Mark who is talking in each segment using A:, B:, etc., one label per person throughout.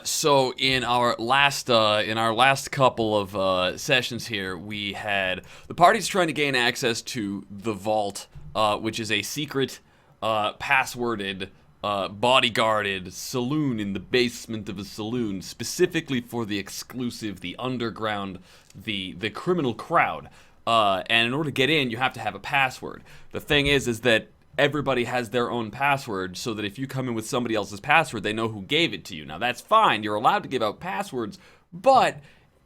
A: So in our last couple of sessions here, we had the party's trying to gain access to the vault, which is a secret, passworded, bodyguarded saloon in the basement of a saloon, specifically for the exclusive, the underground, the criminal crowd. And in order to get in, you have to have a password. The thing is that everybody has their own password, so that if you come in with somebody else's password, they know who gave it to you. Now, that's fine. You're allowed to give out passwords, but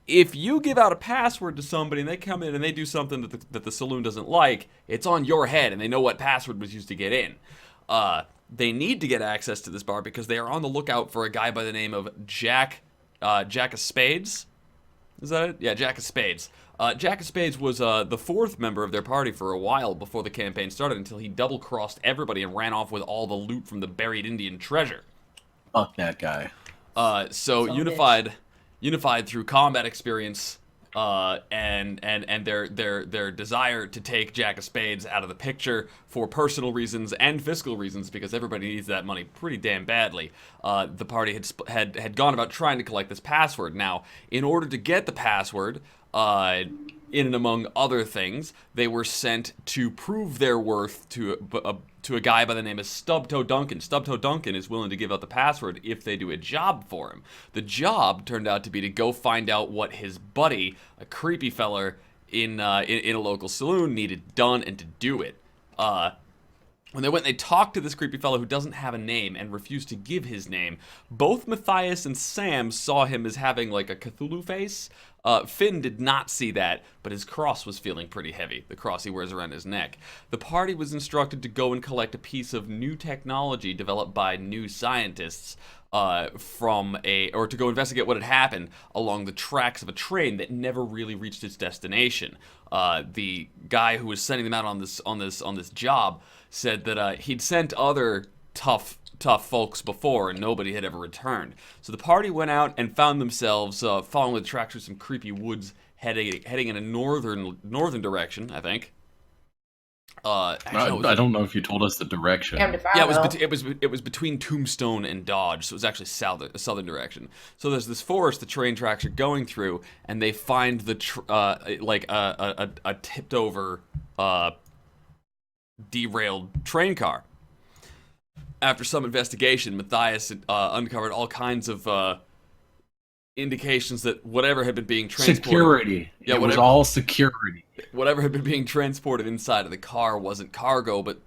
A: if you give out a password to somebody and they come in and they do something that the saloon doesn't like, it's on your head, and they know what password was used to get in. They need to get access to this bar because they are on the lookout for a guy by the name of Jack of Spades. Is that it? Yeah, Jack of Spades. Jack of Spades was the fourth member of their party for a while before the campaign started, until he double-crossed everybody and ran off with all the loot from the buried Indian treasure.
B: Fuck that guy.
A: So unified through combat experience and their desire to take Jack of Spades out of the picture for personal reasons and fiscal reasons, because everybody needs that money pretty damn badly. The party had gone about trying to collect this password. Now, in order to get the password, in and among other things, they were sent to prove their worth to a guy by the name of Stubtoe Duncan. Stubtoe Duncan is willing to give out the password if they do a job for him. The job turned out to be to go find out what his buddy, a creepy feller in a local saloon, needed done, and to do it. When they went and they talked to this creepy fellow who doesn't have a name and refused to give his name, both Matthias and Sam saw him as having like a Cthulhu face. Finn did not see that, but his cross was feeling pretty heavy, the cross he wears around his neck. The party was instructed to go and collect a piece of new technology developed by new scientists or to go investigate what had happened along the tracks of a train that never really reached its destination. The guy who was sending them out on this job said that he'd sent other tough folks before, and nobody had ever returned. So the party went out and found themselves following the tracks through some creepy woods, heading in a northern direction, I think.
B: Actually, I don't know if you told us the direction.
A: Yeah, it was between Tombstone and Dodge, so it was actually southern direction. So there's this forest the train tracks are going through, and they find a tipped over, derailed train car. After some investigation, Matthias uncovered all kinds of indications that whatever had been being transported...
B: Security. Yeah, it was all security.
A: Whatever had been being transported inside of the car wasn't cargo, but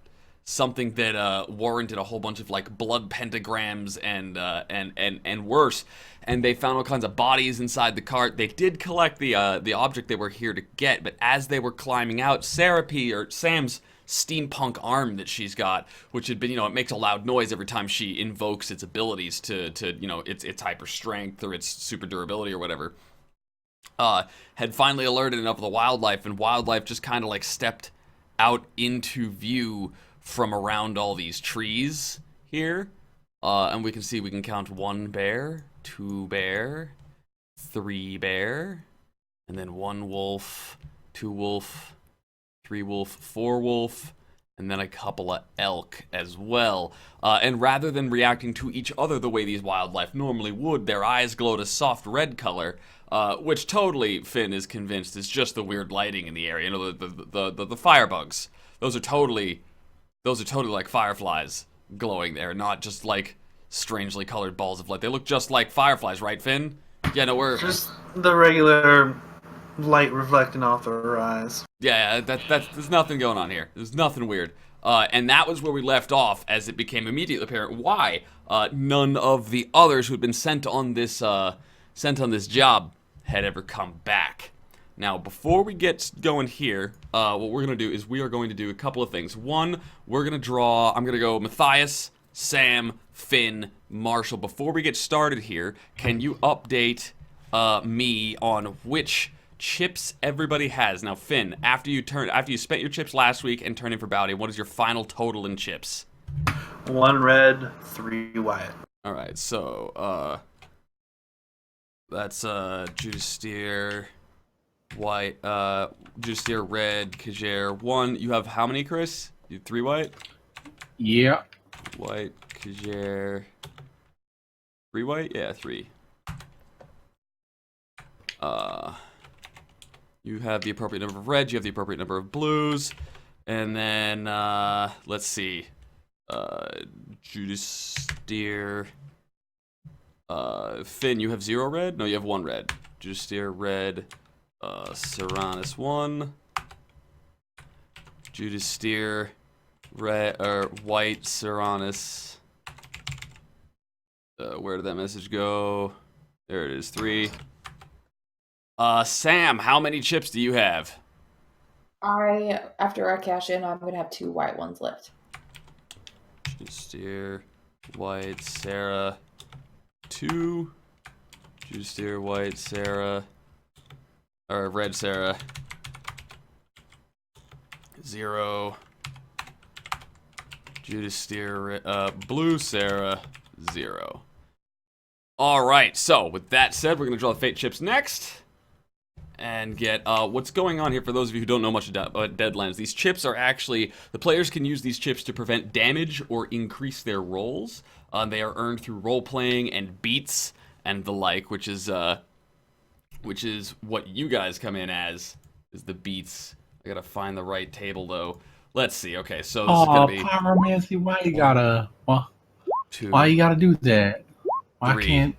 A: something that warranted a whole bunch of like blood pentagrams and worse. And they found all kinds of bodies inside the cart. They did collect the object they were here to get, but as they were climbing out, Sam's steampunk arm that she's got, which had been, it makes a loud noise every time she invokes its abilities to its hyper strength or its super durability or whatever, had finally alerted enough of the wildlife, and wildlife just kind of like stepped out into view from around all these trees here, and we can count 1 bear, 2 bear, 3 bear, and then 1 wolf, 2 wolf, 3 wolf, 4 wolf, and then a couple of elk as well. And rather than reacting to each other the way these wildlife normally would, their eyes glowed a soft red color, which totally, Finn is convinced, is just the weird lighting in the area. The firebugs. Those are totally like fireflies glowing there, not just like strangely colored balls of light. They look just like fireflies, right, Finn? Yeah, no, we're
C: just the regular light reflecting off their eyes.
A: Yeah, there's nothing going on here. There's nothing weird. And that was where we left off, as it became immediately apparent why none of the others who had been sent on this job had ever come back. Now, before we get going here, what we're going to do is we are going to do a couple of things. One, I'm going to go Matthias, Sam, Finn, Marshall. Before we get started here, can you update me on which chips everybody has? Now, Finn, after you spent your chips last week and turned in for bounty, what is your final total in chips?
C: 1 red, 3 white.
A: All right, so that's Judas Steer, white, Judas Steer, red, Kjaer, 1. You have how many, Chris? You have 3 white?
B: Yeah.
A: White, Kjaer, 3 white? Yeah, 3. You have the appropriate number of reds. You have the appropriate number of blues. And then, let's see. Judas, Steer. Finn, you have 0 red? No, you have 1 red. Judas, Steer, red. Serranus, 1. Judas, Steer, red, or white, Serranus. Where did that message go? There it is, 3. Sam, how many chips do you have?
D: After I cash in, I'm gonna have 2 white ones left.
A: Steer, white, Sarah, 2. Judas, Steer, white, Sarah, or red, Sarah, 0. Judas, Steer, blue, Sarah, 0. All right. So with that said, we're gonna draw the fate chips next. And get what's going on here for those of you who don't know much about Deadlands. These chips are actually, the players can use these chips to prevent damage or increase their rolls. They are earned through role-playing and beats and the like, which is what you guys come in as, is the beats. I gotta find the right table though. Let's see. Okay, so this is gonna be
B: Pyromancy, why you gotta
A: 2,
B: why you gotta do that?
A: 3.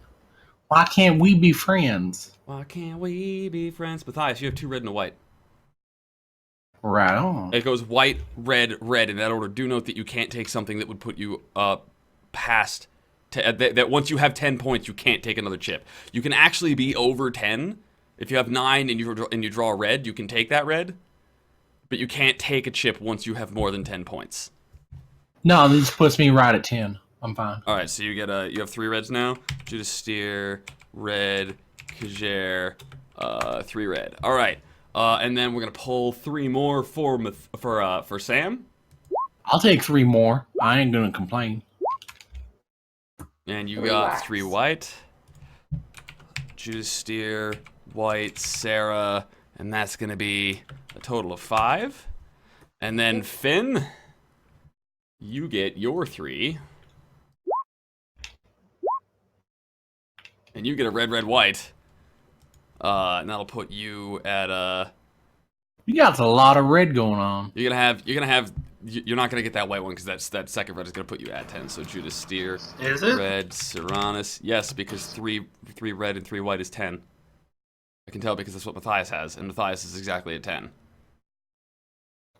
B: Why can't we be friends?
A: Why can't we be friends? Matthias, you have 2 red and a white.
B: Right on.
A: It goes white, red, red in that order. Do note that you can't take something that would put you past... that once you have 10 points, you can't take another chip. You can actually be over 10. If you have 9 and you draw a red, you can take that red. But you can't take a chip once you have more than 10 points.
B: No, this puts me right at 10. I'm fine.
A: All right, so you have 3 reds now. Judas, Steer, red, Kjaer, 3 red. All right, and then we're gonna pull 3 more for Sam.
B: I'll take 3 more. I ain't gonna complain.
A: And you got 3 white. Judas, Steer, white, Sarah, and that's gonna be a total of 5. And then Finn, you get your 3. And you get a red, red, white. And that'll put you at
B: You got a lot of red going on.
A: you're not gonna get that white one because that second red is gonna put you at 10. So Judas, Steer,
C: Is it?
A: red, Serranus. Yes, because 3 red and 3 white is 10. I can tell because that's what Matthias has, and Matthias is exactly at 10.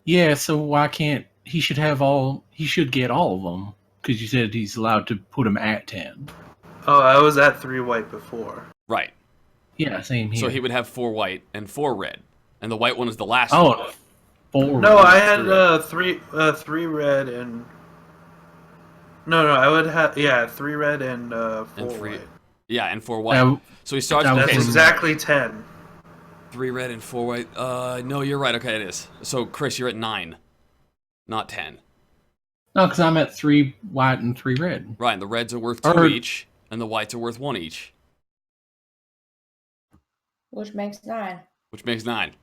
B: Yeah, so why can't he should get all of them? Because you said he's allowed to put them at 10.
C: Oh, I was at 3 white before.
A: Right.
B: Yeah, same here.
A: So he would have 4 white and 4 red, and the white one is the last one.
B: Oh, 4
C: No,
B: red.
C: I had 3 red and... No, I would have... Yeah, 3 red and 4 white.
A: Yeah, and 4 white. So he starts with
C: That's exactly 10.
A: 3 red and 4 white. No, you're right. Okay, it is. So, Chris, you're at 9, not 10.
B: No, because I'm at 3 white and 3 red.
A: Right, and the reds are worth 2 each, and the whites are worth 1 each.
D: Which makes 9.
A: Which makes 9.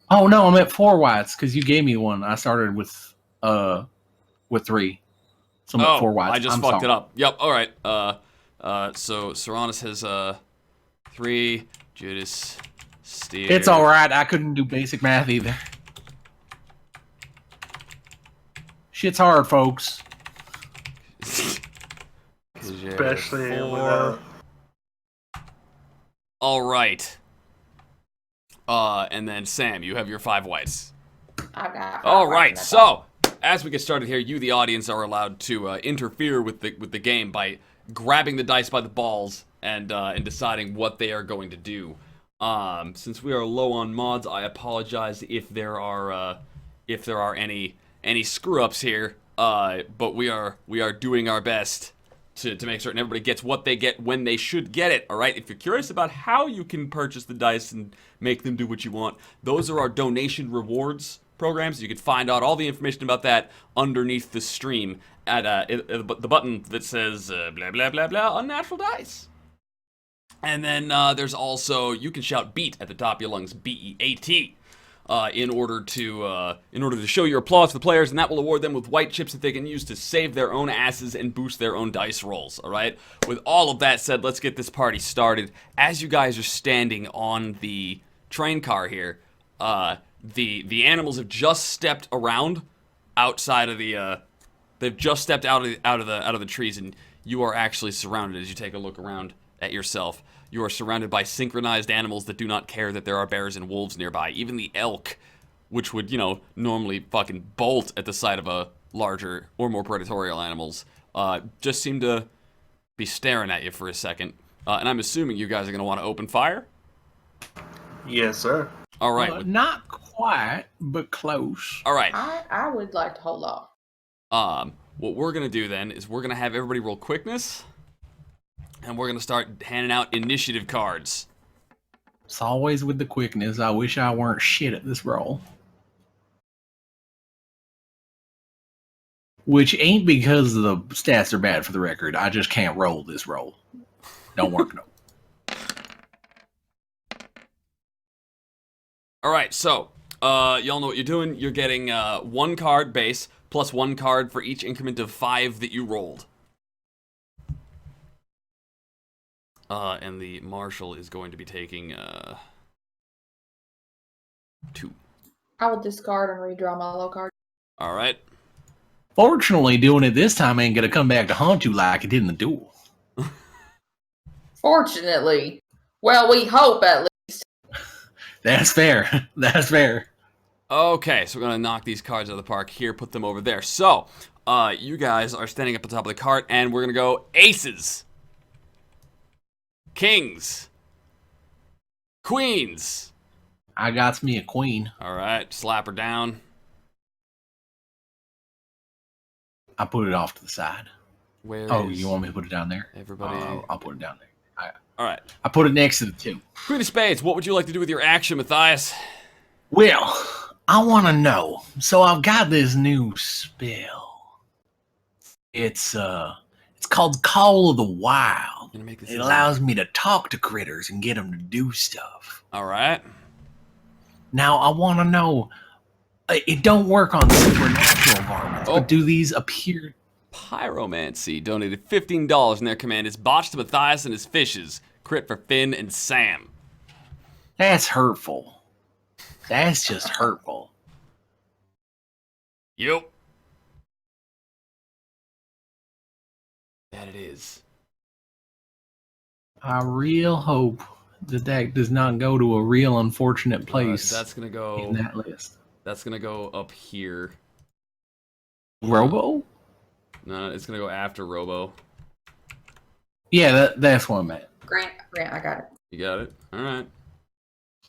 B: Oh no, I'm at 4 whites because you gave me 1. I started with 3. So I'm at 4 whites.
A: I just fucked it up. Yep. All right. So Serranus has 3. Judas, Steer.
B: It's all right. I couldn't do basic math either. Shit's hard, folks.
C: Especially
A: 4.
C: without...
A: All right. And then Sam, you have your 5 whites.
D: I got 5
A: All
D: whites
A: right.
D: and that's
A: So as we get started here, you, the audience, are allowed to interfere with the game by grabbing the dice by the balls and deciding what they are going to do. Since we are low on mods, I apologize if there are any screw ups here. But we are doing our best to make certain everybody gets what they get when they should get it. All right. If you're curious about how you can purchase the dice and make them do what you want, those are our donation rewards programs. You can find out all the information about that underneath the stream at the button that says blah blah blah blah unnatural dice. And then there's also, you can shout beat at the top of your lungs, BEAT. in order to show your applause to the players, and that will award them with white chips that they can use to save their own asses and boost their own dice rolls. All right. With all of that said, let's get this party started. As you guys are standing on the train car here, the animals have just stepped around outside of the. They've just stepped out of the trees, and you are actually surrounded as you take a look around at yourself. You are surrounded by synchronized animals that do not care that there are bears and wolves nearby. Even the elk, which would, normally fucking bolt at the sight of a larger or more predatory animals, just seem to be staring at you for a second. And I'm assuming you guys are going to want to open fire?
C: Yes, sir.
A: All right.
B: Not quite, but close.
A: All right.
D: I would like to hold off.
A: What we're going to do then is we're going to have everybody roll quickness. And we're going to start handing out initiative cards.
B: It's always with the quickness. I wish I weren't shit at this roll. Which ain't because the stats are bad, for the record. I just can't roll this roll. Don't work, no.
A: Alright, so, y'all know what you're doing. You're getting 1 card base, plus 1 card for each increment of 5 that you rolled. And the marshal is going to be taking 2.
D: I will discard and redraw my low card.
A: Alright.
B: Fortunately, doing it this time ain't gonna come back to haunt you like it did in the duel.
D: Fortunately. Well, we hope at least.
B: That's fair. That's fair.
A: Okay, so we're going to knock these cards out of the park here, put them over there. So, you guys are standing up on top of the cart, and we're going to go aces. Kings. Queens.
B: I got me a queen.
A: Alright, slap her down.
B: I put it off to the side.
A: Where
B: you want me to put it down there?
A: Everybody.
B: I'll put it down there.
A: Alright.
B: I put it next to the 2.
A: Queen of Spades, what would you like to do with your action, Matthias?
B: Well, I want to know. So I've got this new spell. It's called Call of the Wild. It allows me to talk to critters and get them to do stuff.
A: All right.
B: Now I want to know. It don't work on supernatural varmints, but do these appear?
A: Pyromancy donated $15 in their command is botched to Matthias and his fishes. Crit for Finn and Sam.
B: That's hurtful. That's just hurtful.
A: Yep. That it is.
B: I real hope that does not go to a real unfortunate place.
A: That's gonna go
B: in that list.
A: That's gonna go up here.
B: Robo?
A: No, it's gonna go after Robo.
B: Yeah, that's what I meant.
D: Grant, I got it.
A: You got it. All right.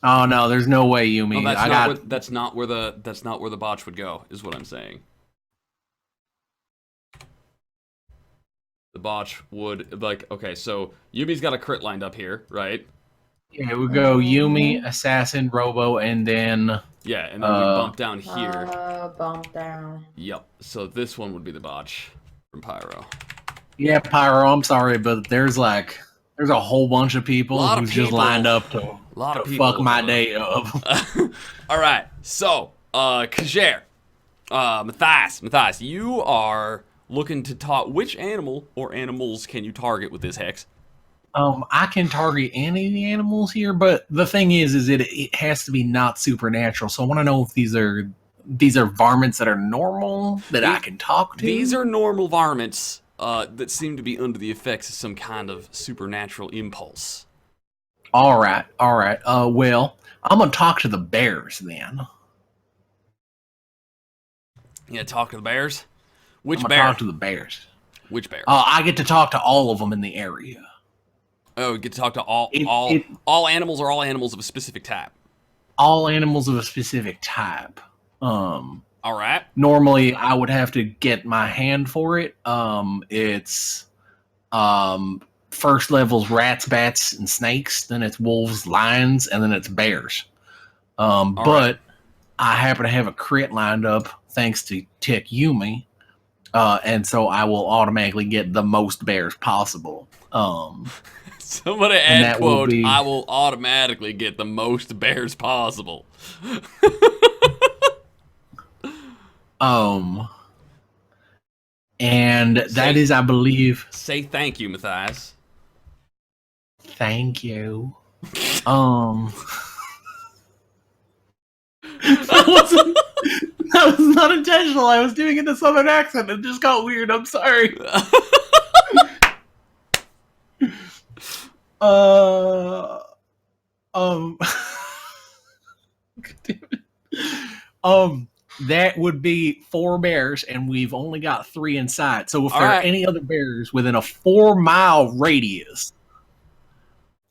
B: Oh no, there's no way you mean.
A: That's not where the botch would go. Is what I'm saying. The botch would okay. So Yumi's got a crit lined up here, right?
B: Yeah, it would go Yumi, Assassin, Robo, and then
A: yeah, and then we bump down here.
D: Bump down.
A: Yep. So this one would be the botch from Pyro.
B: Yeah, Pyro. I'm sorry, but there's a whole bunch of people who's just lined up to fuck my day up.
A: All right. So, Kajer, Matthias, you are looking to talk. Which animal or animals can you target with this hex?
B: I can target any of the animals here, but the thing is it has to be not supernatural. So I want to know if these are varmints that are normal that I can talk to.
A: These are normal varmints that seem to be under the effects of some kind of supernatural impulse.
B: All right. Well, I'm gonna talk to the bears then.
A: You gonna talk to the bears? Which
B: I'm
A: bear?
B: gonna talk to the bears.
A: Which bear?
B: I get to talk to all of them in the area.
A: Oh, you get to talk to all animals, or all animals of a specific type?
B: All animals of a specific type.
A: All right.
B: Normally, I would have to get my hand for it. It's first level's rats, bats, and snakes. Then it's wolves, lions, and then it's bears. But I happen to have a crit lined up thanks to Tech Yumi. And so I will automatically get the most bears possible.
A: Somebody
B: And
A: add
B: that will
A: quote,
B: be-
A: I will automatically get the most bears possible.
B: And that is, I believe...
A: Say thank you, Matthias.
B: Thank you. That was not intentional. I was doing it in a southern accent. It just got weird. I'm sorry. That would be 4 bears, and we've only got 3 inside. So if there are any other bears within a 4-mile radius,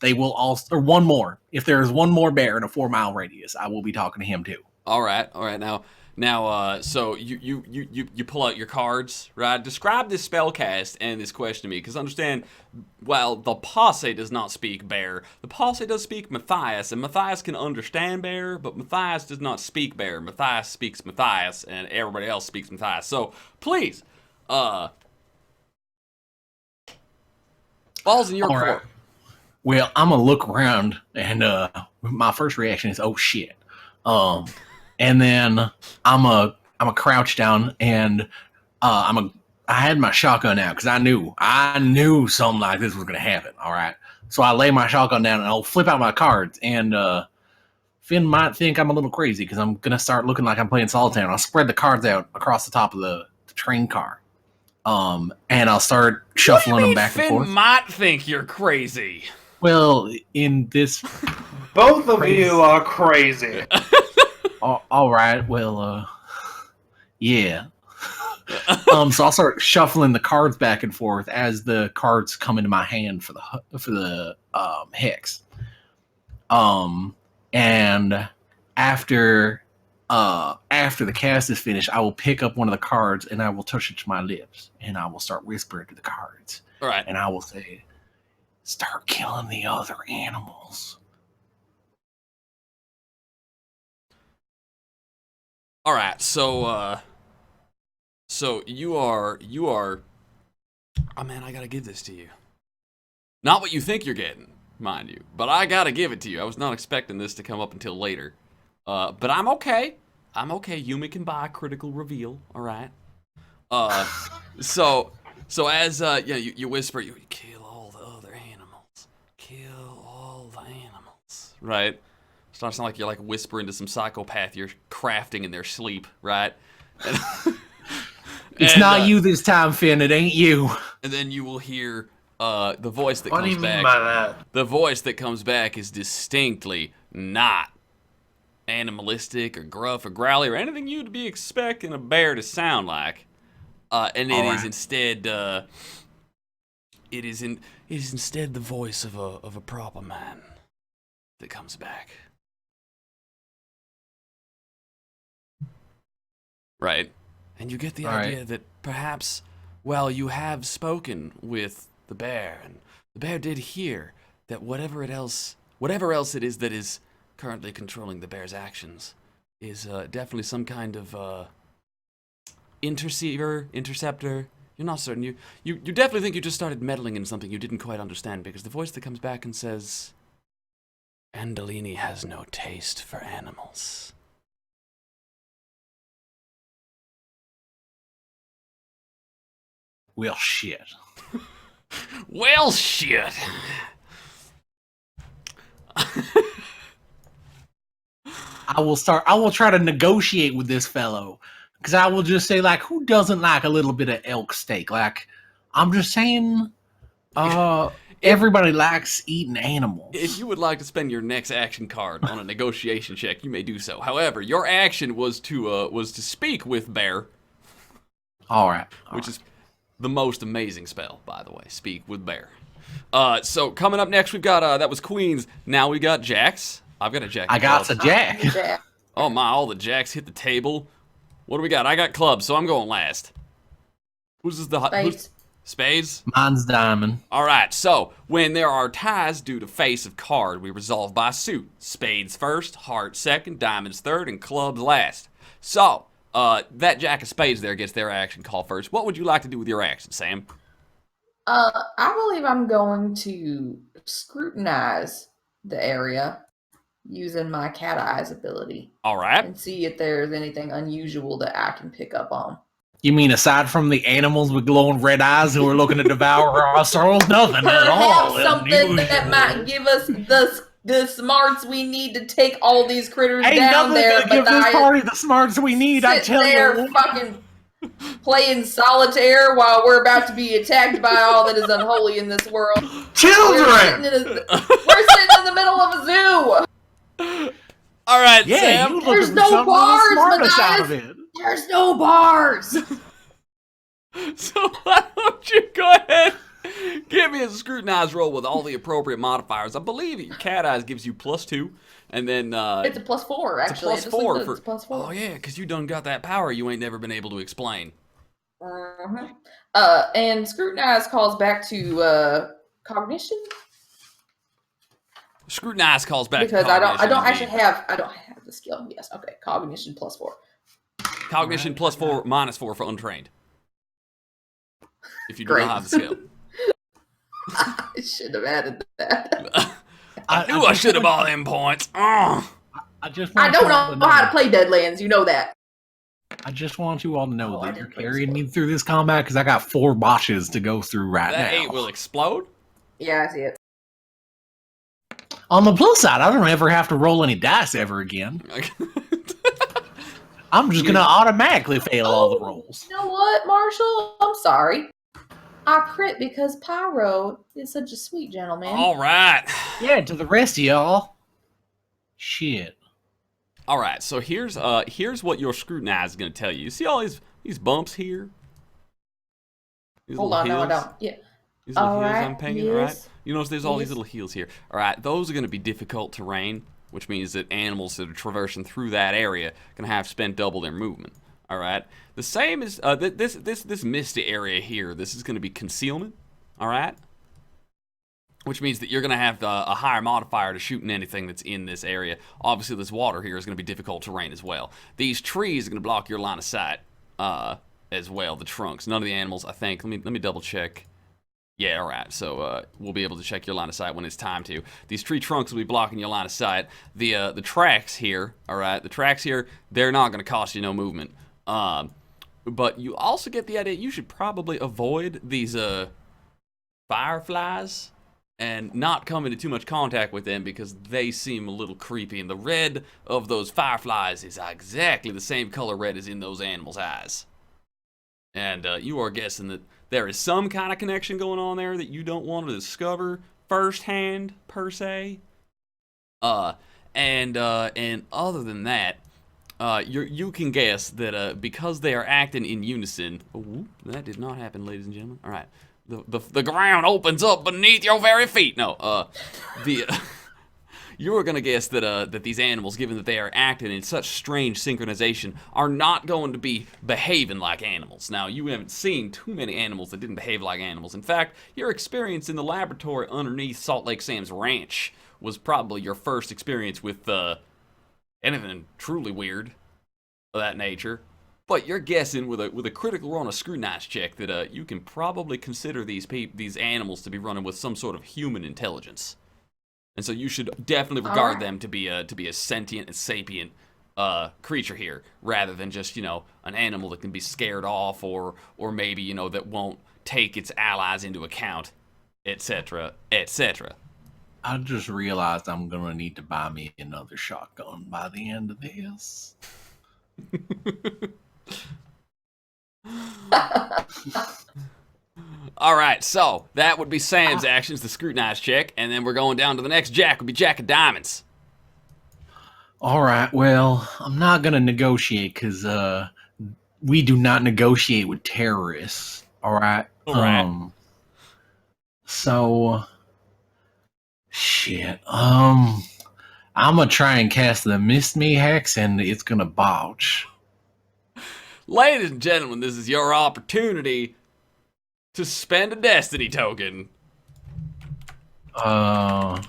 B: they will also, or one more. If there is one more bear in a 4-mile radius, I will be talking to him too.
A: All right. Now, so you pull out your cards, right? Describe this spellcast and this question to me, because understand, while the posse does not speak bear, the posse does speak Matthias, and Matthias can understand bear, but Matthias does not speak bear. Matthias speaks Matthias, and everybody else speaks Matthias. So please, balls in your court.
B: Right. Well, I'm gonna look around, and my first reaction is, "Oh shit!" And then I'm a crouch down, and I had my shotgun out because I knew something like this was gonna happen. All right, so I lay my shotgun down, and I'll flip out my cards, and Finn might think I'm a little crazy because I'm gonna start looking like I'm playing solitaire. And I'll spread the cards out across the top of the train car, and I'll start shuffling them back and forth.
A: Finn might think you're crazy.
B: Well, in this...
C: Both of you are crazy.
B: All right, well, yeah. So I'll start shuffling the cards back and forth as the cards come into my hand for the hex. And after the cast is finished, I will pick up one of the cards and I will touch it to my lips, and I will start whispering to the cards.
A: All right.
B: And I will say, "Start killing the other animals."
A: All right, so you are. Oh man, I gotta give this to you. Not what you think you're getting, mind you, but I gotta give it to you. I was not expecting this to come up until later, but I'm okay. Yumi can buy a critical reveal. All right. So as you whisper, you kill all the other animals. Kill all the animals. Right. Starts to sound like you're like whispering to some psychopath you're crafting in their sleep, right?
B: It's not you this time, Finn. It ain't you.
A: And then you will hear the voice that
C: What
A: comes
C: do you
A: back.
C: mean by that?
A: The voice that comes back is distinctly not animalistic or gruff or growly or anything you'd be expecting a bear to sound like. And it is instead it is instead the voice of a proper man that comes back. Right. And you get the idea that perhaps, well, you have spoken with the bear, and the bear did hear that whatever else it is that is currently controlling the bear's actions is definitely some kind of interceptor. You're not certain. You definitely think you just started meddling in something you didn't quite understand, because the voice that comes back and says, "Andolini has no taste for animals."
B: Well, shit.
A: Well, shit.
B: I will try to negotiate with this fellow, because I will just say, like, who doesn't like a little bit of elk steak? Like, I'm just saying, everybody likes eating animals.
A: If you would like to spend your next action card on a negotiation check, you may do so. However, your action was to speak with bear.
B: All right.
A: Which is the most amazing spell, by the way. Speak with bear. So coming up next, we've got that was Queens. Now we got Jacks. I've got a Jack.
B: I got a Jack.
A: Oh my! All the Jacks hit the table. What do we got? I got clubs, so I'm going last. Who's the
D: Spades?
A: Spades?
B: Mine's diamond.
A: All right. So when there are ties due to face of card, we resolve by suit. Spades first, heart second, diamonds third, and clubs last. So that Jack of Spades there gets their action call first. What would you like to do with your action, Sam?
D: I believe I'm going to scrutinize the area using my cat eyes ability.
A: All right.
D: And see if there's anything unusual that I can pick up on.
B: You mean aside from the animals with glowing red eyes who are looking to devour our souls? Nothing at all.
D: Something that might give us the smarts we need to take all these critters
B: Ain't
D: down there.
B: But give this party the smarts we need. I tell you.
D: Fucking playing solitaire while we're about to be attacked by all that is unholy in this world.
B: Children!
D: We're sitting in the middle of a zoo.
A: All right,
B: yeah,
A: Sam.
D: There's no bars, guys. There's no bars.
A: So why don't you go ahead, give me a scrutinize roll with all the appropriate modifiers. I believe your cat eyes gives you +2, and then
D: it's a +4 actually.
A: It's a +4 for
D: +4.
A: Oh yeah, because you done got that power you ain't never been able to explain.
D: And scrutinize calls back to cognition.
A: Scrutinize calls back
D: because
A: to cognition.
D: I don't have the skill. Yes, okay. Cognition +4.
A: Cognition +4, -4 for untrained. If you do not have the skill.
D: I should have added that.
A: I knew I should have all them points. Oh.
D: I don't know how to play Deadlands. You know that.
B: I just want you all to know that you're carrying me through this combat because I got 4 botches to go through now.
A: That 8 will explode?
D: Yeah, I see it.
B: On the plus side, I don't ever have to roll any dice ever again. I'm just going to automatically fail all the rolls.
D: You know what, Marshall? I'm sorry. I crit because Pyro is such a sweet gentleman.
A: All right.
B: Yeah, to the rest of y'all. Shit.
A: All right, so here's what your scrutinize is going to tell you. You see all these bumps here? These
D: Hold on, no, I don't. Yeah.
A: These little heels I'm pinging, all right? You notice there's all these little heels here. All right, those are going to be difficult terrain, which means that animals that are traversing through that area are going to have to spend double their movement. All right. The same is this misty area here. This is going to be concealment. All right. Which means that you're going to have a higher modifier to shooting anything that's in this area. Obviously, this water here is going to be difficult terrain as well. These trees are going to block your line of sight as well. The trunks. None of the animals, I think. Let me double check. Yeah, all right. So we'll be able to check your line of sight when it's time to. These tree trunks will be blocking your line of sight. The tracks here, all right. The tracks here, they're not going to cost you no movement. But you also get the idea you should probably avoid these fireflies and not come into too much contact with them because they seem a little creepy. And the red of those fireflies is exactly the same color red as in those animals' eyes. And you are guessing that there is some kind of connection going on there that you don't want to discover firsthand, per se. And other than that, you can guess that because they are acting in unison. Oh, that did not happen, ladies and gentlemen. All right, the ground opens up beneath your very feet. No, you are gonna guess that these animals, given that they are acting in such strange synchronization, are not going to be behaving like animals. Now, you haven't seen too many animals that didn't behave like animals. In fact, your experience in the laboratory underneath Salt Lake Sam's ranch was probably your first experience with anything truly weird of that nature. But you're guessing with a critical roll on a scrutinize check that you can probably consider these animals to be running with some sort of human intelligence. And so you should definitely regard them to be a sentient and sapient creature here, rather than just, an animal that can be scared off or maybe, that won't take its allies into account, etc., etc.
B: I just realized I'm going to need to buy me another shotgun by the end of this.
A: All right, so that would be Sam's actions, the scrutinize check, and then we're going down to the next Jack, would be Jack of Diamonds.
B: All right, well, I'm not going to negotiate because we do not negotiate with terrorists, all right?
A: All right.
B: So, shit, I'm going to try and cast the Mist Me Hex, and it's going to botch.
A: Ladies and gentlemen, this is your opportunity to spend a destiny token.
B: And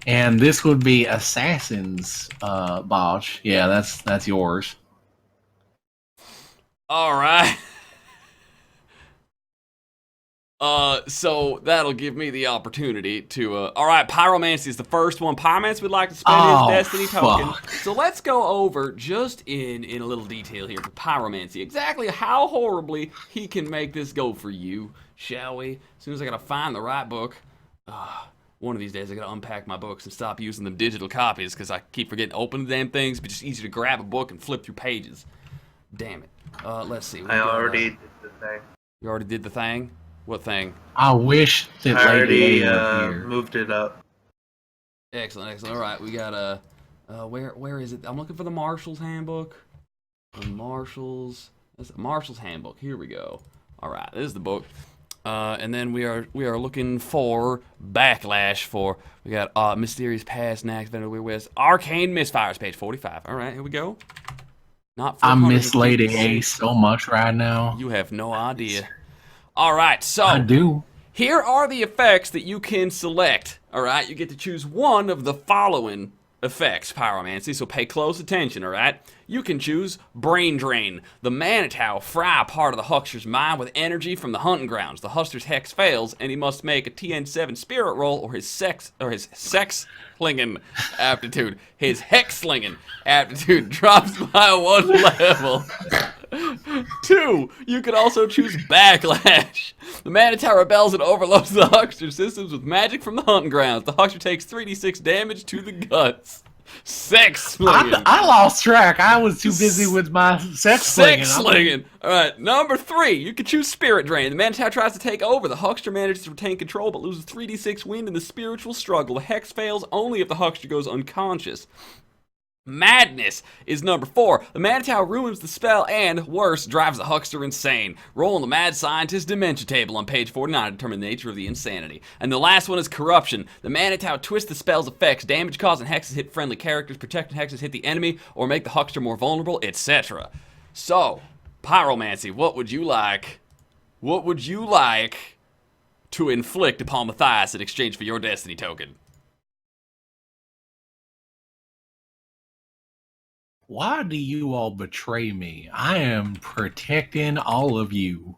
B: And this would be Assassin's Bodge. Yeah, that's yours.
A: All right. So that'll give me the opportunity to, all right, Pyromancy is the first one. Pyromancy would like to spend his Destiny token. So let's go over just in a little detail here for Pyromancy. Exactly how horribly he can make this go for you, shall we? As soon as I gotta find the right book. One of these days I gotta unpack my books and stop using them digital copies because I keep forgetting to open the damn things, but it's just easier to grab a book and flip through pages. Damn it. Let's see.
C: I already did the thing.
A: You already did the thing? What thing?
B: I wish that
C: I
B: Lady
C: already moved it up.
A: Excellent, excellent. All right, we got where is it? I'm looking for the Marshal's Handbook. The Marshal's. That's the Marshal's Handbook. Here we go. All right, this is the book. And then we are looking for Backlash for we got Mysterious Past, Nax, Venom, Weird West, Arcane Misfires, page 45. All right, here we go. Not.
B: I miss Lady A so much right now.
A: You have no idea. All right, so
B: I do.
A: Here are the effects that you can select. All right, you get to choose one of the following effects, Pyromancy, so pay close attention, all right? You can choose Brain Drain. The Manitow fry part of the huckster's mind with energy from the hunting grounds. The huckster's hex fails, and he must make a TN7 spirit roll or his sex-slinging aptitude. His hex-slinging aptitude drops by 1 level. 2, you can also choose Backlash. The Manitow rebels and overloads the huckster systems with magic from the hunting grounds. The huckster takes 3d6 damage to the guts. Sex slinging.
B: I lost track. I was too busy with my sex slinging.
A: Sex slinging. All right, number 3, you can choose Spirit Drain. The Manitow tries to take over. The huckster manages to retain control but loses 3d6 wind in the spiritual struggle. The hex fails only if the huckster goes unconscious. Madness is number 4. The Manitow ruins the spell and, worse, drives the huckster insane. Roll on the Mad Scientist Dementia table on page 49 to determine the nature of the insanity. And the last one is Corruption. The Manitow twists the spell's effects. Damage causing hexes hit friendly characters, protecting hexes hit the enemy, or make the huckster more vulnerable, etc. So, Pyromancy, what would you like? What would you like to inflict upon Matthias in exchange for your Destiny token?
B: Why do you all betray me? I am protecting all of you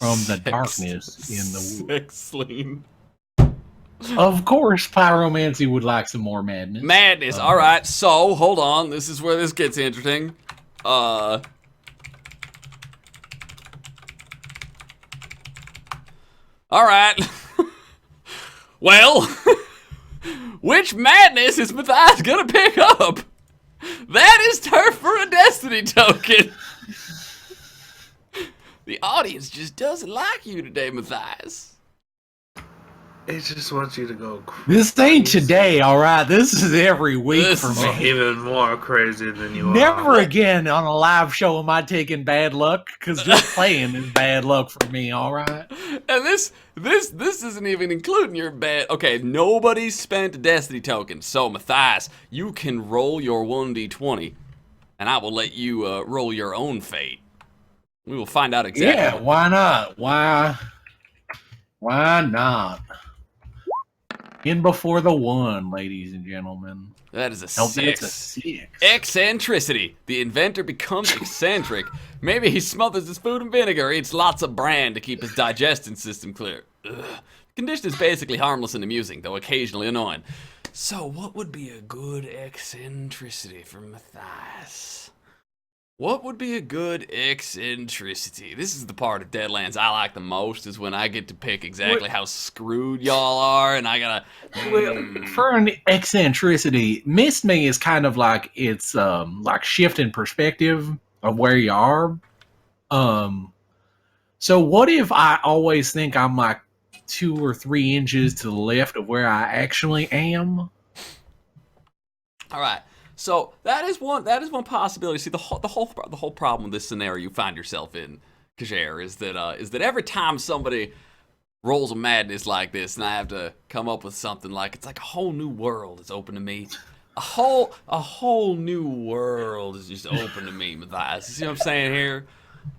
B: from the darkness in the woods.
A: Sex-sling.
B: Of course, Pyromancy would like some more madness.
A: Madness. All right. So, hold on. This is where this gets interesting. All right. Well, which madness is Matthias gonna pick up? That is turf for a Destiny token. The audience just doesn't like you today, Matthias.
C: It just wants you to go crazy.
B: This ain't today, all right? This is every week
A: This
B: for
A: is
B: me.
C: Even more crazy than you are.
B: Never again on a live show am I taking bad luck, because just playing is bad luck for me, all right?
A: And this isn't even including your bad. Okay, nobody spent a Destiny token. So, Matthias, you can roll your 1d20, and I will let you roll your own fate. We will find out exactly.
B: Yeah, why not? Why not? In before the 1, ladies and gentlemen.
A: That is a
B: No,
A: 6.
B: that's a 6.
A: Eccentricity. The inventor becomes eccentric. Maybe he smothers his food in vinegar, eats lots of bran to keep his digestion system clear. Ugh. The condition is basically harmless and amusing, though occasionally annoying. So, what would be a good eccentricity for Matthias? What would be a good eccentricity? This is the part of Deadlands I like the most, is when I get to pick exactly how screwed y'all are, and I gotta...
B: Well, for an eccentricity, Missed Me is kind of like it's like shifting perspective of where you are. So what if I always think I'm like 2 or 3 inches to the left of where I actually am?
A: All right. So that is one possibility. See, the whole problem with this scenario you find yourself in, Kajer, is that every time somebody rolls a madness like this, and I have to come up with something like, it's like a whole new world is open to me. A whole new world is just open to me, Matthias. You see what I'm saying here?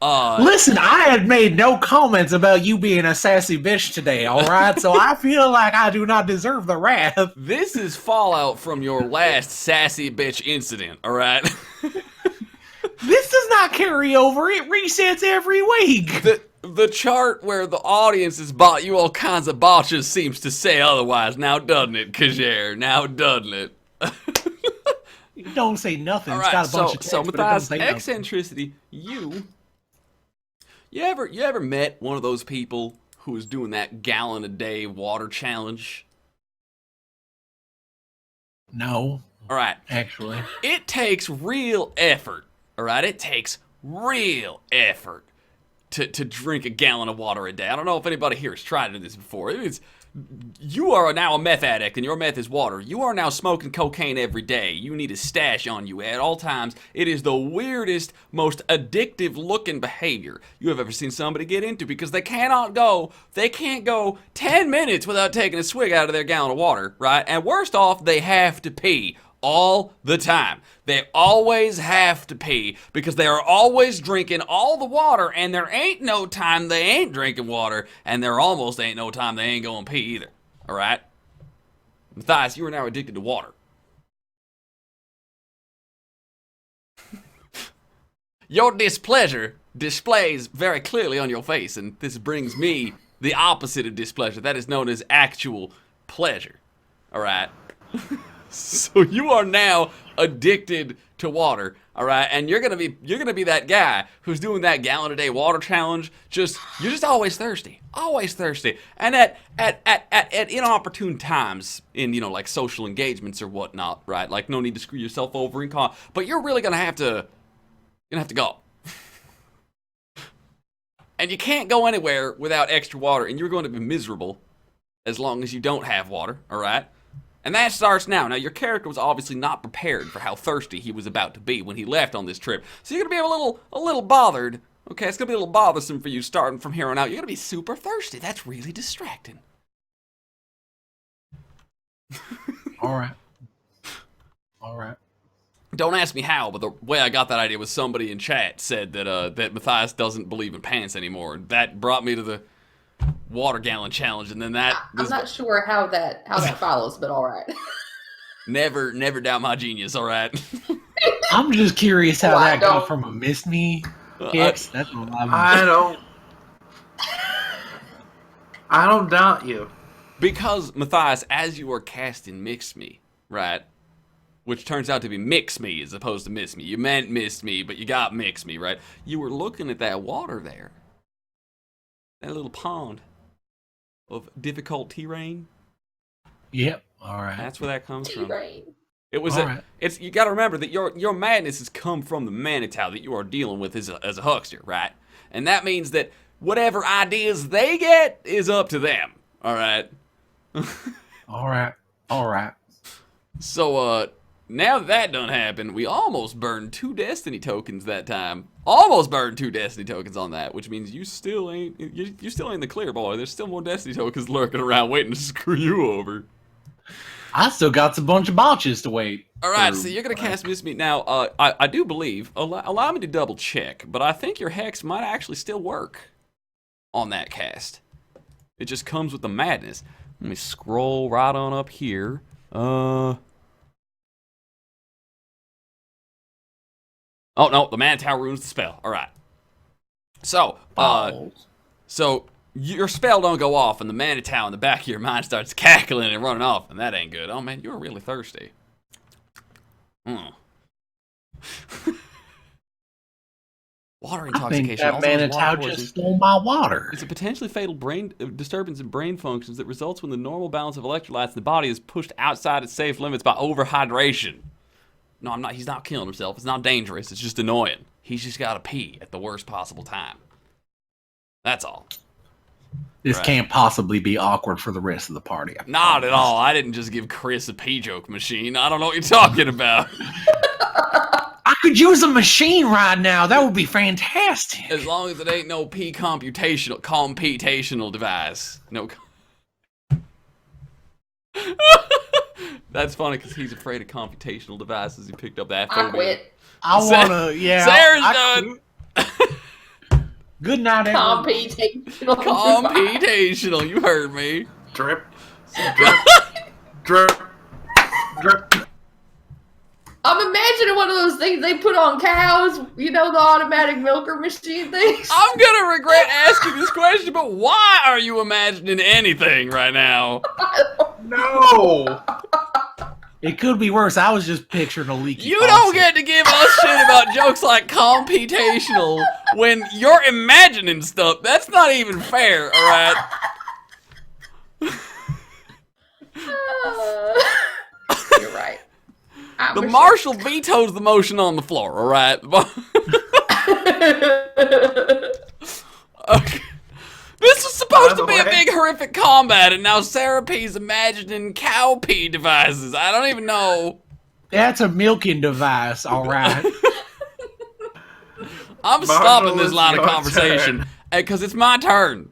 B: Listen, I had made no comments about you being a sassy bitch today, alright? So I feel like I do not deserve the wrath.
A: This is fallout from your last sassy bitch incident, alright?
B: This does not carry over. It resets every week.
A: The chart where the audience has bought you all kinds of botches seems to say otherwise. Now doesn't it, Kajir? Now doesn't it?
B: You don't say nothing.
A: All
B: It's got a bunch of text,
A: so
B: but it doesn't
A: Matthias,
B: say nothing.
A: eccentricity, you ever met one of those people who was doing that gallon a day water challenge?
B: No.
A: All right.
B: Actually.
A: It takes real effort. All right. It takes real effort to drink a gallon of water a day. I don't know if anybody here has tried this before. You are now a meth addict, and your meth is water. You are now smoking cocaine every day. You need a stash on you at all times. It is the weirdest, most addictive-looking behavior you have ever seen somebody get into because they can't go 10 minutes without taking a swig out of their gallon of water, right? And worst off, they have to pee all the time. They always have to pee because they are always drinking all the water, and there ain't no time they ain't drinking water, and there almost ain't no time they ain't going pee either. All right? Matthias, you are now addicted to water. Your displeasure displays very clearly on your face, and this brings me the opposite of displeasure. That is known as actual pleasure. All right? So you are now addicted to water, all right? And you're gonna be that guy who's doing that gallon a day water challenge. You're just always thirsty, and at inopportune times in like social engagements or whatnot, right? Like no need to screw yourself over in con, but you're really gonna have to go. And you can't go anywhere without extra water, and you're going to be miserable as long as you don't have water, all right? And that starts now. Now, your character was obviously not prepared for how thirsty he was about to be when he left on this trip. So you're going to be a little bothered. Okay, it's going to be a little bothersome for you starting from here on out. You're going to be super thirsty. That's really distracting.
B: All right.
A: Don't ask me how, but the way I got that idea was somebody in chat said that Matthias doesn't believe in pants anymore. That brought me to the water gallon challenge, and then
D: I'm not sure how that follows, but all right.
A: Never doubt my genius. All right.
B: I'm just curious how that got from a miss me hits. That's what
C: I don't doubt you.
A: Because Matthias, as you are casting Mix Me, right? Which turns out to be Mix Me as opposed to Miss Me. You meant Miss Me, but you got Mix Me, right? You were looking at that water there. That little pond of difficult terrain.
B: Yep. All right.
A: That's where that comes from.
D: Terrain.
A: It was it's you got to remember that your madness has come from the Manitou that you are dealing with as a huckster, right? And that means that whatever ideas they get is up to them. All right.
B: All right.
A: So now that done happened, we almost burned 2 Destiny tokens that time. Almost burned 2 Destiny tokens on that, which means you still ain't in the clear, boy. There's still more Destiny tokens lurking around waiting to screw you over.
B: I still got a bunch of botches to wait.
A: All right, so you're gonna cast Miss Me now. I do believe. Allow me to double check, but I think your hex might actually still work on that cast. It just comes with the madness. Let me scroll right on up here. Oh, no, the Manitou ruins the spell. All right. So, your spell don't go off, and the Manitou in the back of your mind starts cackling and running off, and that ain't good. Oh, man, you're really thirsty. Water intoxication.
B: I think that Manitou just stole my water.
A: It's a potentially fatal brain disturbance in brain functions that results when the normal balance of electrolytes in the body is pushed outside its safe limits by overhydration. No, I'm not. He's not killing himself. It's not dangerous. It's just annoying. He's just got to pee at the worst possible time. That's all.
B: This can't possibly be awkward for the rest of the party.
A: Not at all. I didn't just give Chris a pee joke machine. I don't know what you're talking about.
B: I could use a machine right now. That would be fantastic.
A: As long as it ain't no computational device. No. That's funny because he's afraid of computational devices. He picked up that phobia.
D: I quit.
B: I wanna, yeah.
A: Sarah's done.
B: Good night, everyone.
D: Computational.
A: Computational. You heard me.
C: Drip. Drip. Drip. Drip.
D: I'm imagining one of those things they put on cows, you know, the automatic milker machine things.
A: I'm gonna regret asking this question, but why are you imagining anything right now?
C: No.
B: It could be worse. I was just picturing a leaky
A: You
B: faucet.
A: don't get to give us shit about jokes like computational when you're imagining stuff. That's not even fair, alright?
D: You're right.
A: The marshal vetoes the motion on the floor, alright? Okay. This was supposed to be a big horrific combat, and now Sarah P's imagining cow pee devices. I don't even know.
B: That's a milking device, all right.
A: I'm stopping this line of conversation because it's my turn.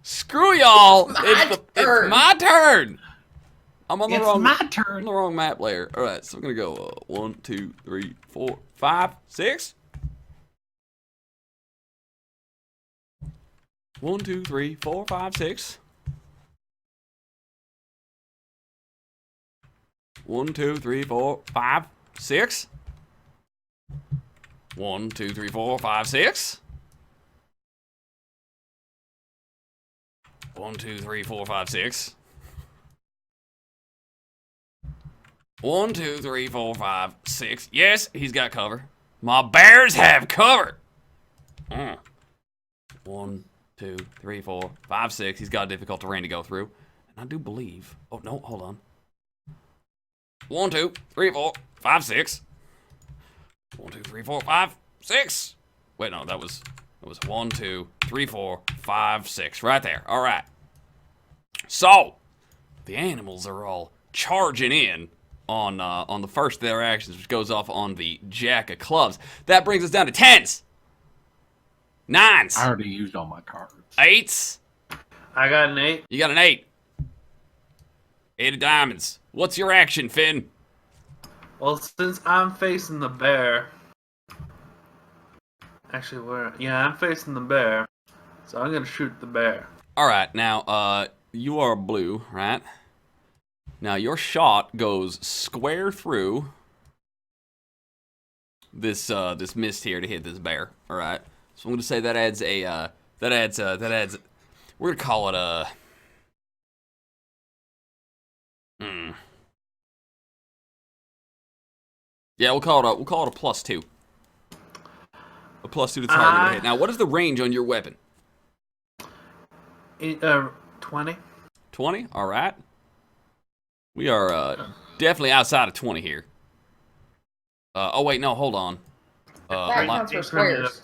A: Screw y'all. It's my turn. I'm on the wrong map layer. All right, so I'm gonna go 1, 2, 3, 4, 5, 6. 1, 2, 3, 4, 5, 6. 1, 2, 3, 4, 5, 6. 1, 2, 3, 4, 5, 6. 1, 2, 3, 4, 5, 6. 1, 2, 3, 4, 5, 6. Yes, he's got cover. My bears have cover. 1, 2, 3, 4, 5, 6. He's got a difficult terrain to go through. And I do believe. Oh, no, hold on. 1, 2, 3, 4, 5, 6. 1, 2, 3, 4, 5, 6. Wait, no, that was 1, 2, 3, 4, 5, 6. Right there. All right. So, the animals are all charging in on the first of their actions, which goes off on the jack of clubs. That brings us down to 10s. 9s.
B: I already used all my cards.
A: 8s.
C: I got an 8.
A: You got an 8. 8 of diamonds. What's your action, Finn?
C: Well, since I'm facing the bear. Actually, I'm facing the bear. So I'm gonna shoot the bear.
A: Alright, now, you are blue, right? Now, your shot goes square through this mist here to hit this bear, alright? So I'm gonna say that adds we're gonna call it a, yeah, we'll call it a +2. A +2 to target hit. Now, what is the range on your weapon?
C: 20.
A: 20? Alright. We are definitely outside of 20 here. Oh wait, no, hold on.
D: That counts for squares.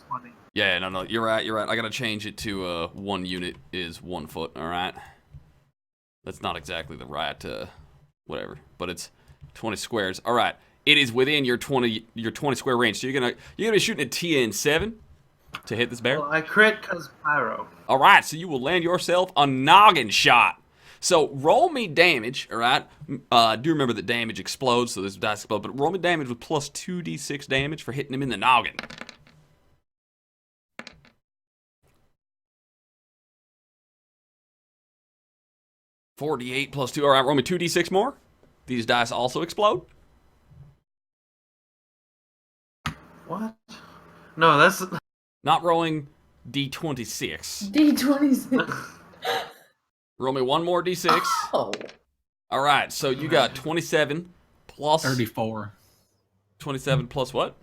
A: Yeah, no, you're right. I gotta change it to 1 unit is 1 foot, alright? That's not exactly the right, whatever, but it's 20 squares. Alright, it is within your 20 square range, so you're gonna be shooting a TN7 to hit this bear?
C: Well, I crit because pyro.
A: Alright, so you will land yourself a noggin shot. So roll me damage, alright? Do remember that damage explodes, so this dice explode, but roll me damage with plus 2d6 damage for hitting him in the noggin. $48 plus 2. Alright, roll me 2d6 more. These dice also explode.
C: What? No, that's...
A: Not rolling d26.
D: D26.
A: Roll me 1 more d6.
D: Oh.
A: Alright, so you got 27 plus...
B: 34.
A: 27 plus what?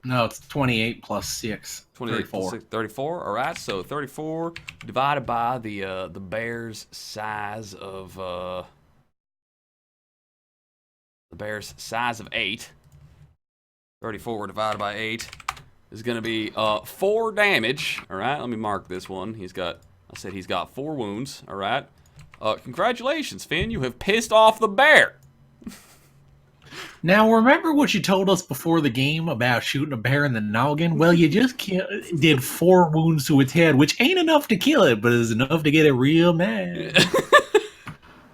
B: No, it's 28 plus 6.
A: 28
B: 34.
A: plus 6, 34. Alright, so 34 divided by the bear's size of... the bear's size of 8. 34 divided by 8 is going to be 4 damage. Alright, let me mark this one. He's got 4 wounds. Alright. Congratulations, Finn. You have pissed off the bear.
B: Now, remember what you told us before the game about shooting a bear in the noggin? Well, you just did 4 wounds to its head, which ain't enough to kill it, but is enough to get it real mad.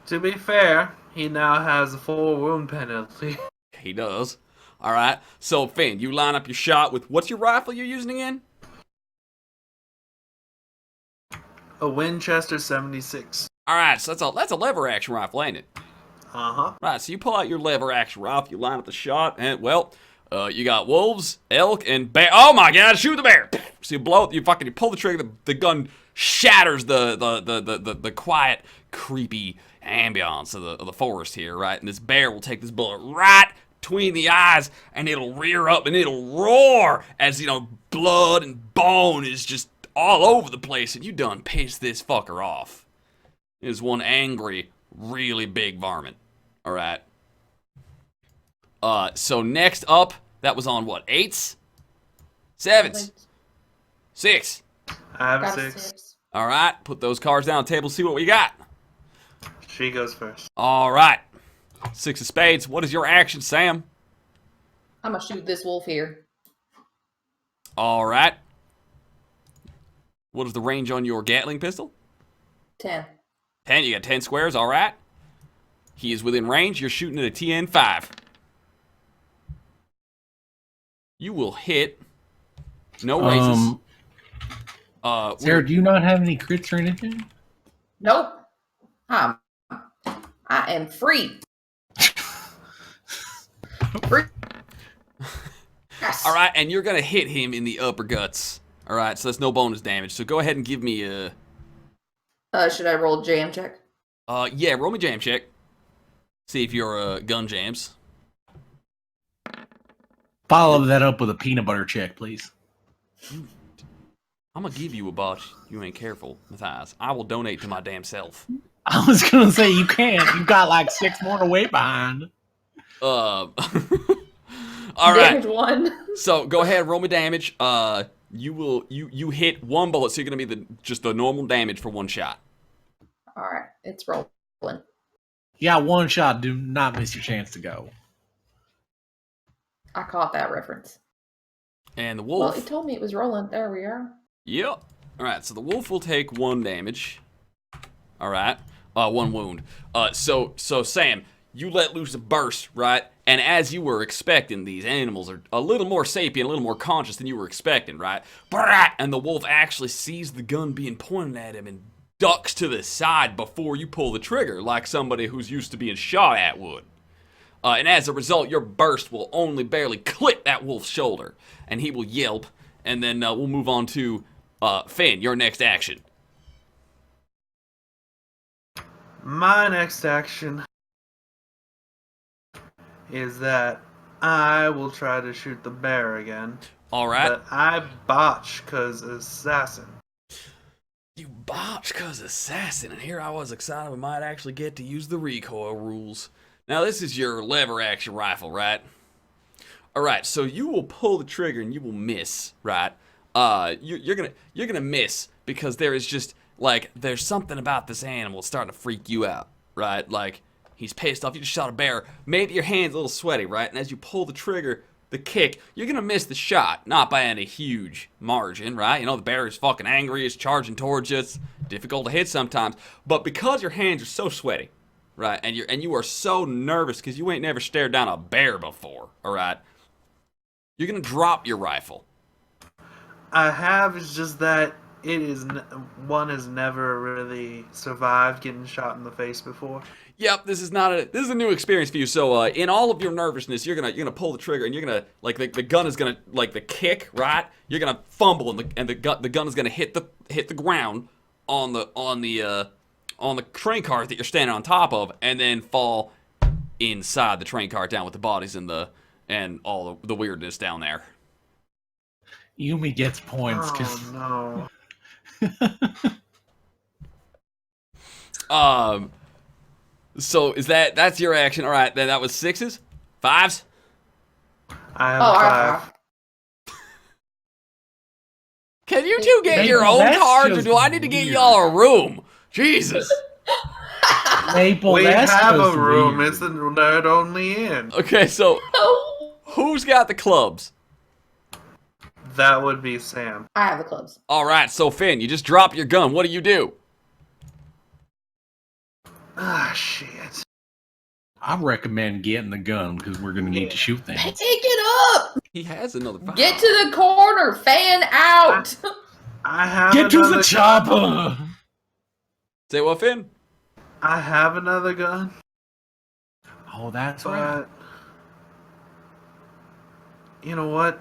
C: To be fair, he now has a 4 wound penalty.
A: He does. Alright, so Finn, you line up your shot with, what's your rifle you're using again?
C: A Winchester 76.
A: All right, so that's a lever action rifle, ain't it?
C: Uh-huh.
A: Right, so you pull out your lever action rifle, you line up the shot, and well, you got wolves, elk, and bear. Oh my God! Shoot the bear! So you pull the trigger, the gun shatters the quiet, creepy ambiance of the forest here, right? And this bear will take this bullet right between the eyes, and it'll rear up and it'll roar as blood and bone is just all over the place, and you done pissed this fucker off. It is one angry, really big varmint. All right. So next up, that was on what? 8s? 7s? 6?
C: I have
D: Got
C: a
D: a
C: 6.
A: All right. Put those cards down on the table. See what we got.
C: She goes first.
A: All right. 6 of spades. What is your action, Sam?
D: I'm gonna shoot this wolf here.
A: All right. What is the range on your Gatling pistol?
D: 10.
A: 10. You got 10 squares. All right. He is within range. You're shooting at a TN5. You will hit. No raises.
B: Sarah, do you not have any crits or anything?
D: Nope. I am free. Free. Yes.
A: All right, and you're going to hit him in the upper guts. All right, so that's no bonus damage. So go ahead and give me a...
D: Should I roll a jam check?
A: Yeah, roll me jam check. See if you're gun jams.
B: Follow that up with a peanut butter check, please.
A: I'm going to give you a botch. You ain't careful, Matthias. I will donate to my damn self.
B: I was going to say you can't. You've got like 6 more to wait behind.
A: All right.
D: Damage 1.
A: So go ahead, roll me damage. You hit 1 bullet, so you're going to be just the normal damage for 1 shot.
D: All right, it's rolling.
B: You got 1 shot. Do not miss your chance to go.
D: I caught that reference.
A: And the wolf...
D: Well, it told me it was rolling. There we are.
A: Yep. All right, so the wolf will take 1 damage. All right. 1 wound. So Sam, you let loose a burst, right? And as you were expecting, these animals are a little more sapient, a little more conscious than you were expecting, right? And the wolf actually sees the gun being pointed at him and ducks to the side before you pull the trigger, like somebody who's used to being shot at would. And as a result, your burst will only barely clip that wolf's shoulder, and he will yelp, and then we'll move on to Finn, your next action.
C: My next action is that I will try to shoot the bear again.
A: All right.
C: But I botch because assassin.
A: You botched because assassin, and here I was excited we might actually get to use the recoil rules. Now this is your lever action rifle, right? All right, so you will pull the trigger and you will miss, right? You're gonna miss because there is just like there's something about this animal starting to freak you out, right? Like he's pissed off. You just shot a bear. Maybe your hand's a little sweaty, right? And as you pull the trigger, the kick, you're gonna miss the shot, not by any huge margin, right? You know the bear is fucking angry, it's charging towards you. It's difficult to hit sometimes, but because your hands are so sweaty, right? And you are so nervous because you ain't never stared down a bear before, all right? You're gonna drop your rifle.
C: I have, it's just that one has never really survived getting shot in the face before.
A: Yep, this is a new experience for you. So in all of your nervousness, you're gonna pull the trigger and you're gonna like the gun is gonna like the kick, right? You're gonna fumble and the gun is gonna hit the ground on the train cart that you're standing on top of, and then fall inside the train cart down with the bodies and all the weirdness down there.
B: Yumi gets points.
C: Oh
B: no.
A: So that's your action? All right, then that was 6s, 5s.
C: I have 5.
A: Can you two get your own cards, or do I need to get y'all a room? Jesus.
B: Maple,
C: we
B: that's
C: have a
B: just
C: room.
B: weird.
C: It's the nerd only inn.
A: Okay, so who's got the clubs?
C: That would be Sam.
D: I have the clubs.
A: All right, so Finn, you just drop your gun. What do?
C: Ah, shit.
B: I recommend getting the gun because we're going to need to shoot things.
D: Pick it up.
A: He has another 5.
D: Get to the corner. Fan out.
C: I have
B: Get to the
C: another-
B: chopper.
A: Say what, Finn?
C: I have another gun.
B: Oh, that's right.
C: But you know what?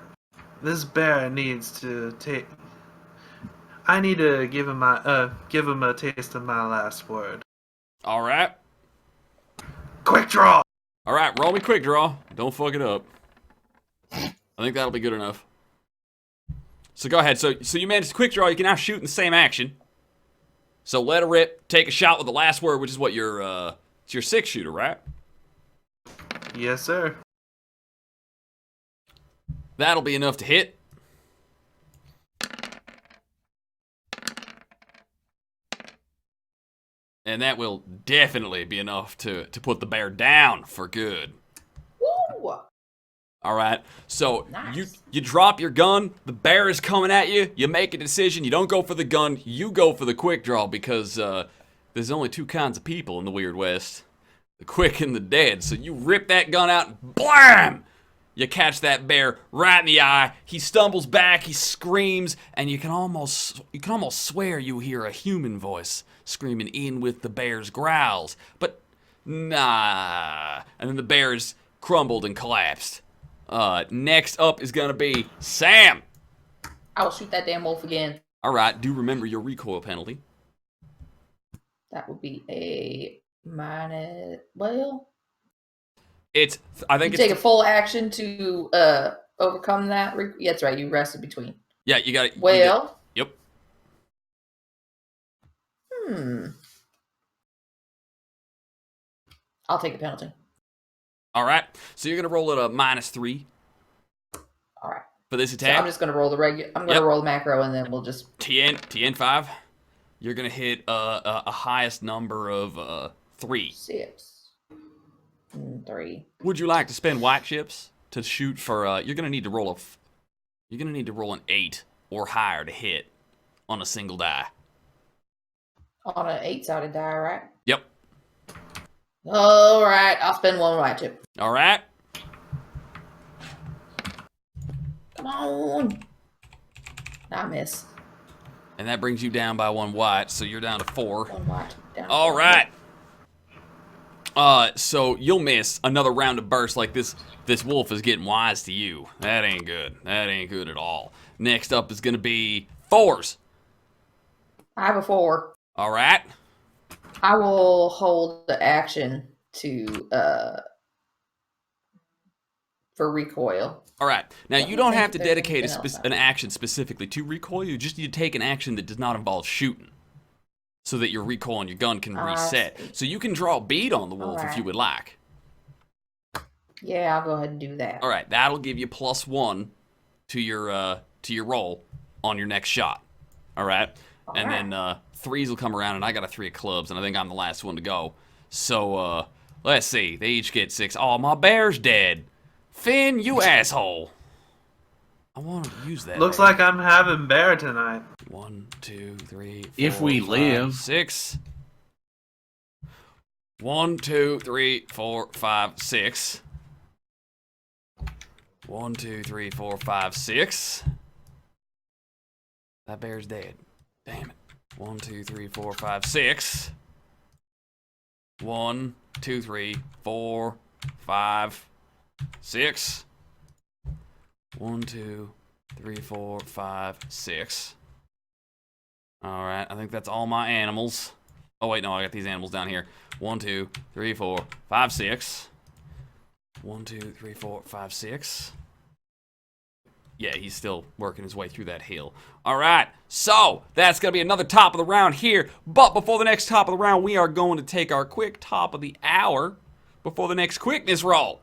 C: This bear needs to take. I need to give him a taste of my last word.
A: All right.
C: Quick draw.
A: All right, roll me quick draw. Don't fuck it up. I think that'll be good enough. So go ahead. So you managed to quick draw. You can now shoot in the same action. So let her rip. Take a shot with the last word, which is what your it's your 6-shooter, right?
C: Yes, sir.
A: That'll be enough to hit. And that will definitely be enough to put the bear down for good.
D: Woo!
A: All right, so
D: Nice.
A: you drop your gun, the bear is coming at you, you make a decision, you don't go for the gun, you go for the quick draw because there's only 2 kinds of people in the Weird West, the quick and the dead. So you rip that gun out and blam! You catch that bear right in the eye, he stumbles back, he screams, and you can almost swear you hear a human voice screaming in with the bear's growls, but nah, and then the bear's crumbled and collapsed. Next up is gonna be Sam.
D: I will shoot that damn wolf again.
A: All right, do remember your recoil penalty.
D: That would be a minus. Well,
A: I think
D: you take a full action to overcome that. Yeah, that's right. You rested between.
A: Yeah, you got it.
D: Well.
A: Yep.
D: I'll take a penalty.
A: All right, so you're gonna roll at a -3.
D: All right.
A: For this
D: So
A: attack.
D: I'm just gonna roll the regular. I'm gonna roll the macro, and then we'll just
A: TN5. You're gonna hit a highest number of 3.
D: 6, 3.
A: Would you like to spend white chips to shoot for? You're gonna need to roll an 8 or higher to hit on a single die.
D: On an 8-sided die, right?
A: Yep.
D: All right. I'll spend 1 white chip.
A: All right.
D: Come on. I miss.
A: And that brings you down by 1 white, so you're down to 4.
D: 1 white. Down.
A: All right. So you'll miss another round of bursts like this. This wolf is getting wise to you. That ain't good. That ain't good at all. Next up is gonna be 4s.
D: I have a 4.
A: All right.
D: I will hold the action to for recoil.
A: All right. Now you don't have to dedicate
D: anything else
A: an action specifically to recoil. You just need to take an action that does not involve shooting, so that your recoil on your gun can reset. So you can draw a bead on the wolf if you would like.
D: Yeah, I'll go ahead and do that.
A: All right. That'll give you +1 to your roll on your next shot. All right. And then 3s will come around, and I got a 3 of clubs, and I think I'm the last one to go. So let's see. They each get 6. Oh, my bear's dead. Finn, you asshole. I wanted to use that.
C: Looks like I'm having bear tonight.
A: 1, 2, 3, 4,
B: If we
A: 5,
B: live.
A: 6. 1, 2, 3, 4, 5, 6. 1, 2, 3, 4, 5, 6. That bear's dead. Damn it. 1, 2, 3, 4, 5, 6. 1, 2, 3, 4, 5, 6. 1, 2, 3, 4, 5, 6. All right, I think that's all my animals. Oh wait, no, I got these animals down here. 1, 2, 3, 4, 5, 6. 1, 2, 3, 4, 5, 6. Yeah, he's still working his way through that hill. All right, so that's going to be another top of the round here. But before the next top of the round, we are going to take our quick top of the hour before the next quickness roll.